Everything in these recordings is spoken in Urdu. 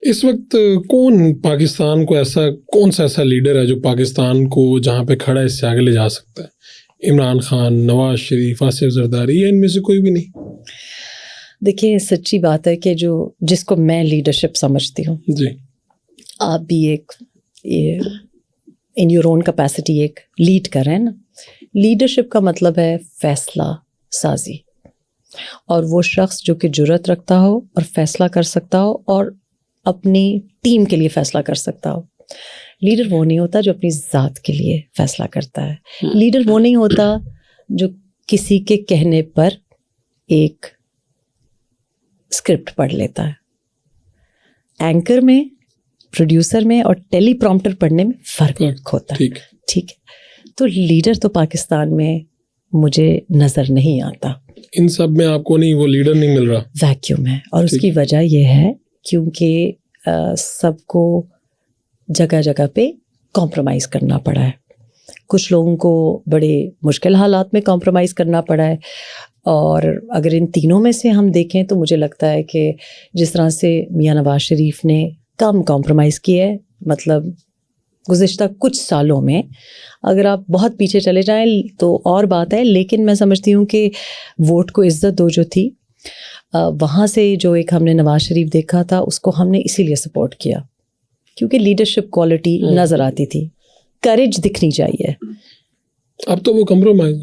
اس وقت پاکستان کو کون سا ایسا لیڈر ہے جو پاکستان کو جہاں پہ کھڑا ہے اس سے آگے لے جا سکتا ہے؟ عمران خان، نواز شریف، آصف زرداری، یا ان میں سے کوئی بھی نہیں؟ دیکھیے سچی بات ہے کہ جس کو میں لیڈرشپ سمجھتی ہوں، جی آپ بھی ایک ان یور اون کیپیسٹی ایک لیڈ کر رہے ہیں نا. لیڈرشپ کا مطلب ہے فیصلہ سازی، اور وہ شخص جو کہ جرأت رکھتا ہو اور فیصلہ کر سکتا ہو اور اپنی ٹیم کے لیے فیصلہ کر سکتا ہو. لیڈر وہ نہیں ہوتا جو اپنی ذات کے لیے فیصلہ کرتا ہے. لیڈر وہ نہیں ہوتا جو کسی کے کہنے پر ایک اسکرپٹ پڑھ لیتا ہے. اینکر میں، پروڈیوسر میں اور ٹیلی پرومپٹر پڑھنے میں فرق ہوتا ہے. ٹھیک ہے، تو لیڈر تو پاکستان میں مجھے نظر نہیں آتا. ان سب میں آپ کو نہیں، وہ لیڈر نہیں مل رہا، ویکیوم ہے. اور اس کی وجہ یہ ہے کیونکہ سب کو جگہ جگہ پہ کمپرومائز کرنا پڑا ہے. کچھ لوگوں کو بڑے مشکل حالات میں کمپرومائز کرنا پڑا ہے، اور اگر ان تینوں میں سے ہم دیکھیں تو مجھے لگتا ہے کہ جس طرح سے میاں نواز شریف نے کم کمپرومائز کیا ہے، مطلب گزشتہ کچھ سالوں میں، اگر آپ بہت پیچھے چلے جائیں تو اور بات ہے، لیکن میں سمجھتی ہوں کہ ووٹ کو عزت دو جو تھی، وہاں سے جو ایک ہم نے نواز شریف دیکھا تھا اس کو ہم نے اسی لیے سپورٹ کیا کیونکہ لیڈرشپ کوالٹی نظر آتی تھی، کریج دکھنی چاہیے. اب تو وہ کمپرومائز،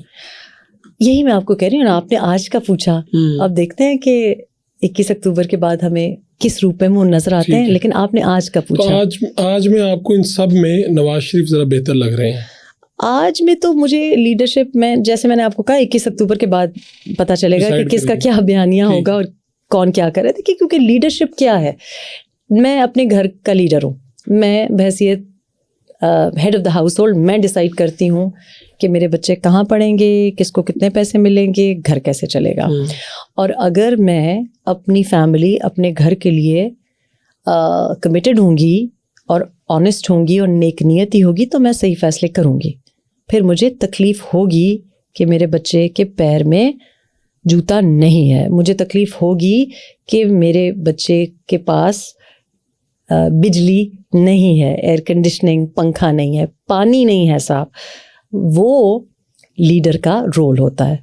یہی میں آپ کو کہہ رہی ہوں. آپ نے آج کا پوچھا، اب دیکھتے ہیں کہ 21 اکتوبر کے بعد ہمیں کس روپ میں وہ نظر آتے ہیں، لیکن آپ نے آج کا پوچھا. آج میں آپ کو ان سب میں نواز شریف ذرا بہتر لگ رہے ہیں. آج میں تو مجھے لیڈرشپ میں، جیسے میں نے آپ کو کہا 21 اکتوبر کے بعد پتہ چلے گا کہ کس کا کیا بیانیہ ہوگا اور کون کیا کرے. دیکھیے کیونکہ لیڈرشپ کیا ہے، میں اپنے گھر کا لیڈر ہوں، میں بحیثیت head of the household میں ڈیسائیڈ کرتی ہوں کہ میرے بچے کہاں پڑھیں گے، کس کو کتنے پیسے ملیں گے، گھر کیسے چلے گا. اور اگر میں اپنی فیملی، اپنے گھر کے لیے کمیٹڈ ہوں گی اور آنیسٹ ہوں گی اور نیک نیتی ہوگی تو میں صحیح فیصلے کروں گی. پھر مجھے تکلیف ہوگی کہ میرے بچے کے پیر میں جوتا نہیں ہے، مجھے تکلیف ہوگی کہ میرے بچے کے پاس بجلی نہیں ہے، ایئر کنڈیشننگ، پنکھا نہیں ہے، پانی نہیں ہے صاحب. وہ لیڈر کا رول ہوتا ہے.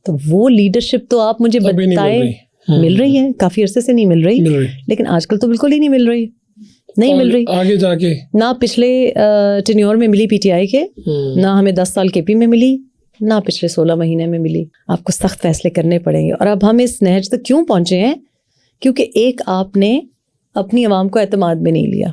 تو وہ لیڈرشپ تو آپ مجھے بتائیں، مل رہی ہے کافی عرصے سے، نہیں مل رہی، لیکن آج کل تو بالکل ہی نہیں مل رہی، نہیں مل رہی. آگے جا کے نہ پچھلے ٹینیور میں ملی پی ٹی آئی کے، نہ ہمیں 10 سال کے پی میں ملی، نہ پچھلے 16 مہینے میں ملی. آپ کو سخت فیصلے کرنے پڑیں گے. اور اب ہم اس نہج تک کیوں پہنچے ہیں؟ کیونکہ ایک آپ نے اپنی عوام کو اعتماد میں نہیں لیا.